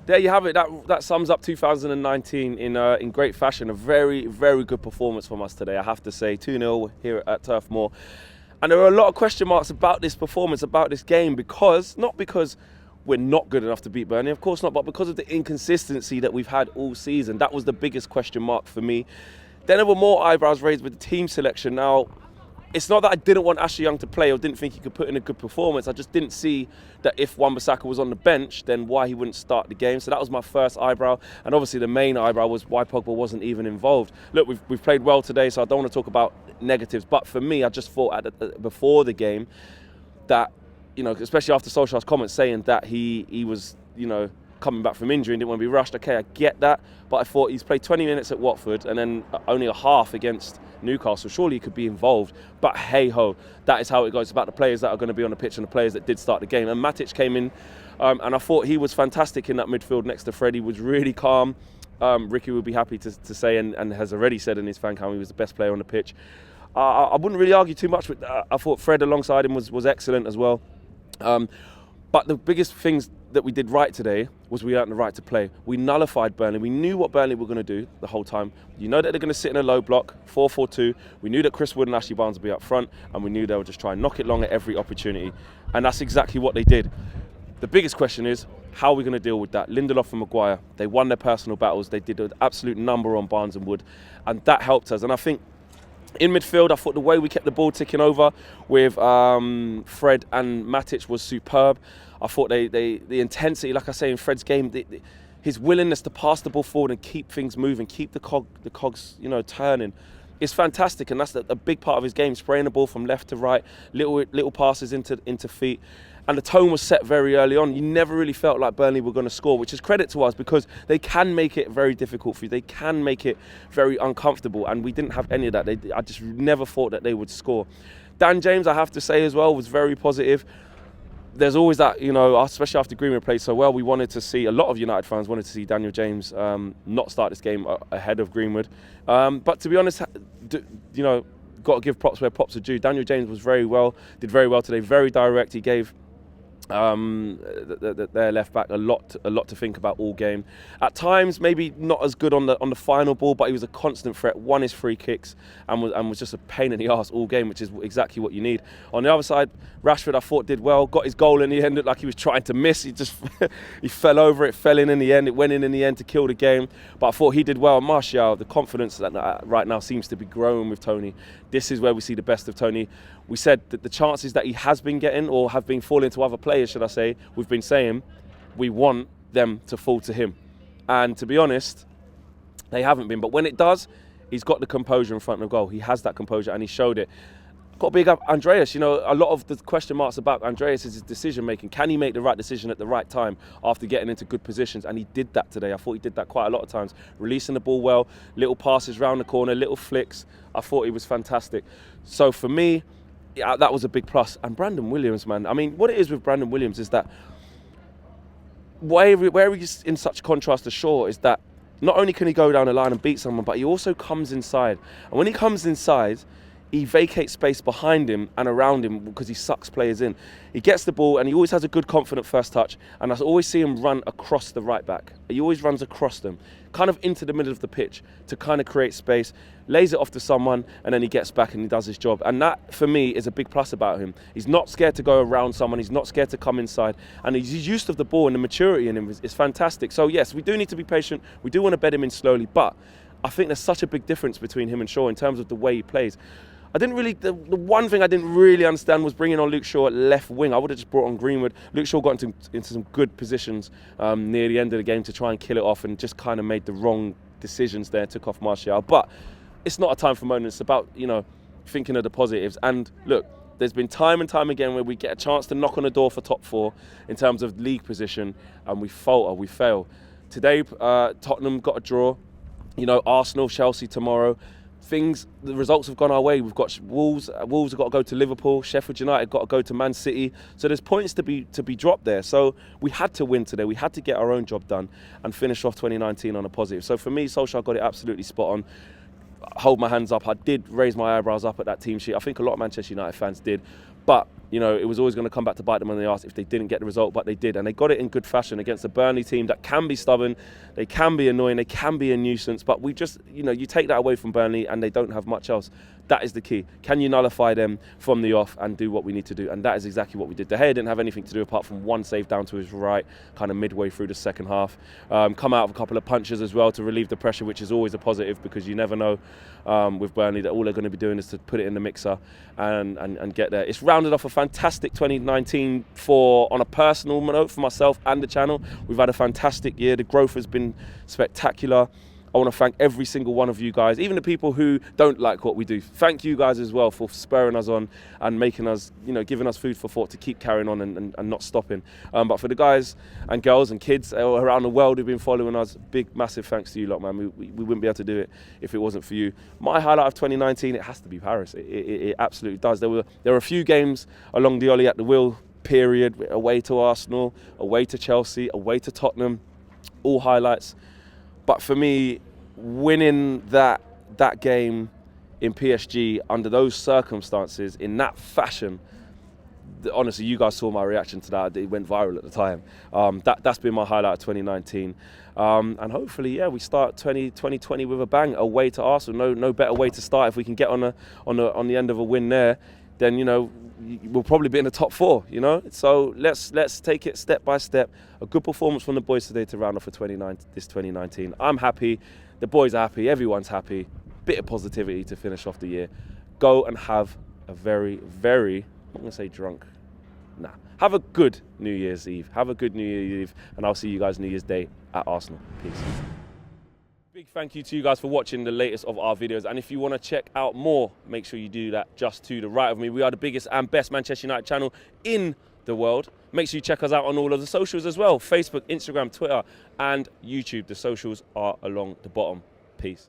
There you have it. That sums up 2019 in great fashion. A very, very good performance from us today, I have to say. 2-0 here at Turf Moor. And there are a lot of question marks about this performance, about this game, not because we're not good enough to beat Burnley, of course not, but because of the inconsistency that we've had all season. That was the biggest question mark for me. Then there were more eyebrows raised with the team selection. Now, it's not that I didn't want Ashley Young to play or didn't think he could put in a good performance. I just didn't see that if Wan-Bissaka was on the bench, then why he wouldn't start the game. So that was my first eyebrow. And obviously the main eyebrow was why Pogba wasn't even involved. Look, we've played well today, so I don't want to talk about negatives. But for me, I just thought before the game that, especially after Solskjaer's comments saying that he was, coming back from injury and didn't want to be rushed. Okay, I get that. But I thought he's played 20 minutes at Watford and then only a half against Newcastle. Surely he could be involved. But hey-ho, that is how it goes. It's about the players that are going to be on the pitch and the players that did start the game. And Matic came in and I thought he was fantastic in that midfield next to Fred. He was really calm. Ricky would be happy to say and has already said in his fan cam he was the best player on the pitch. I wouldn't really argue too much with that. I thought Fred alongside him was excellent as well. But the biggest things that we did right today was we earned the right to play. We nullified Burnley. We knew what Burnley were going to do the whole time. You know that they're going to sit in a low block, 4-4-2. We knew that Chris Wood and Ashley Barnes would be up front, and we knew they would just try and knock it long at every opportunity. And that's exactly what they did. The biggest question is, how are we going to deal with that? Lindelof and Maguire, they won their personal battles. They did an absolute number on Barnes and Wood, and that helped us. And I think in midfield, I thought the way we kept the ball ticking over with Fred and Matic was superb. I thought the intensity, like I say, in Fred's game, his willingness to pass the ball forward and keep things moving, keep the cogs, turning, is fantastic. And that's a big part of his game, spraying the ball from left to right, little passes into feet. And the tone was set very early on. You never really felt like Burnley were going to score, which is credit to us because they can make it very difficult for you. They can make it very uncomfortable, and we didn't have any of that. I just never thought that they would score. Dan James, I have to say as well, was very positive. There's always that, especially after Greenwood played so well, we wanted to see, a lot of United fans wanted to see Daniel James not start this game ahead of Greenwood. But to be honest, got to give props where props are due. Daniel James did very well today, very direct. He gave their left back a lot to think about all game. At times, maybe not as good on the final ball, but he was a constant threat. Won his free kicks and was just a pain in the arse all game, which is exactly what you need. On the other side, Rashford I thought did well. Got his goal in the end. Looked like he was trying to miss. He just he fell over. It fell in the end. It went in the end to kill the game. But I thought he did well. Martial, the confidence that right now seems to be growing with Tony. This is where we see the best of Tony. We said that the chances that he has been getting or have been falling to other players, should I say, we've been saying we want them to fall to him. And to be honest, they haven't been. But when it does, he's got the composure in front of goal. He has that composure and he showed it. Got to big up Andreas. A lot of the question marks about Andreas is his decision making. Can he make the right decision at the right time after getting into good positions? And he did that today. I thought he did that quite a lot of times. Releasing the ball well, little passes round the corner, little flicks. I thought he was fantastic. So for me, yeah, that was a big plus. And Brandon Williams, man. I mean, what it is with Brandon Williams is that where he's in such contrast to Shaw is that not only can he go down the line and beat someone, but he also comes inside. And when he comes inside, he vacates space behind him and around him because he sucks players in. He gets the ball and he always has a good, confident first touch. And I always see him run across the right back. He always runs across them, kind of into the middle of the pitch to kind of create space, lays it off to someone, and then he gets back and he does his job. And that, for me, is a big plus about him. He's not scared to go around someone. He's not scared to come inside. And his use of the ball and the maturity in him is fantastic. So, yes, we do need to be patient. We do want to bed him in slowly. But I think there's such a big difference between him and Shaw in terms of the way he plays. The one thing I didn't really understand was bringing on Luke Shaw at left wing. I would have just brought on Greenwood. Luke Shaw got into some good positions near the end of the game to try and kill it off and just kind of made the wrong decisions there, took off Martial. But it's not a time for moaning. It's about, thinking of the positives. And look, there's been time and time again where we get a chance to knock on the door for top four in terms of league position and we falter, we fail. Today, Tottenham got a draw. Arsenal, Chelsea tomorrow. The results have gone our way. We've got Wolves have got to go to Liverpool. Sheffield United got to go to Man City. So there's points to be dropped there. So we had to win today. We had to get our own job done and finish off 2019 on a positive. So for me, Solskjaer got it absolutely spot on. hold my hands up. I did raise my eyebrows up at that team sheet. I think a lot of Manchester United fans did. But, you know, it was always going to come back to bite them on the arse if they didn't get the result, but they did. And they got it in good fashion against a Burnley team that can be stubborn, they can be annoying, they can be a nuisance. But we just, you know, you take that away from Burnley and they don't have much else. That is the key. Can you nullify them from the off and do what we need to do? And that is exactly what we did. De Gea didn't have anything to do apart from one save down to his right, kind of midway through the second half. Come out of a couple of punches as well to relieve the pressure, which is always a positive because you never know with Burnley that all they're going to be doing is to put it in the mixer and get there. It's rounded off a fantastic 2019 on a personal note for myself and the channel. We've had a fantastic year. The growth has been spectacular. I want to thank every single one of you guys, even the people who don't like what we do. Thank you guys as well for spurring us on and making us, you know, giving us food for thought to keep carrying on and not stopping. But for the guys and girls and kids around the world who've been following us, big, massive thanks to you lot, man. We wouldn't be able to do it if it wasn't for you. My highlight of 2019, it has to be Paris. It absolutely does. There were a few games along the Ollie at the wheel period, away to Arsenal, away to Chelsea, away to Tottenham, all highlights. But for me, winning that game in PSG under those circumstances, in that fashion, honestly, you guys saw my reaction to that. It went viral at the time. That's been my highlight of 2019. And hopefully, yeah, we start 2020 with a bang, away to Arsenal. No better way to start. If we can get on the end of a win there, then, you know, we'll probably be in the top 4, you know. So let's take it step by step. A good performance from the boys today to round off for this 2019. I'm happy. The boys are happy. Everyone's happy. Bit of positivity to finish off the year. Go and have a very, very, I'm not going to say drunk. Nah. Have a good New Year's Eve. Have a good New Year's Eve. And I'll see you guys New Year's Day at Arsenal. Peace. Big thank you to you guys for watching the latest of our videos. And if you want to check out more, make sure you do that just to the right of me. We are the biggest and best Manchester United channel in the world. Make sure you check us out on all of the socials as well. Facebook, Instagram, Twitter, and YouTube. The socials are along the bottom. Peace.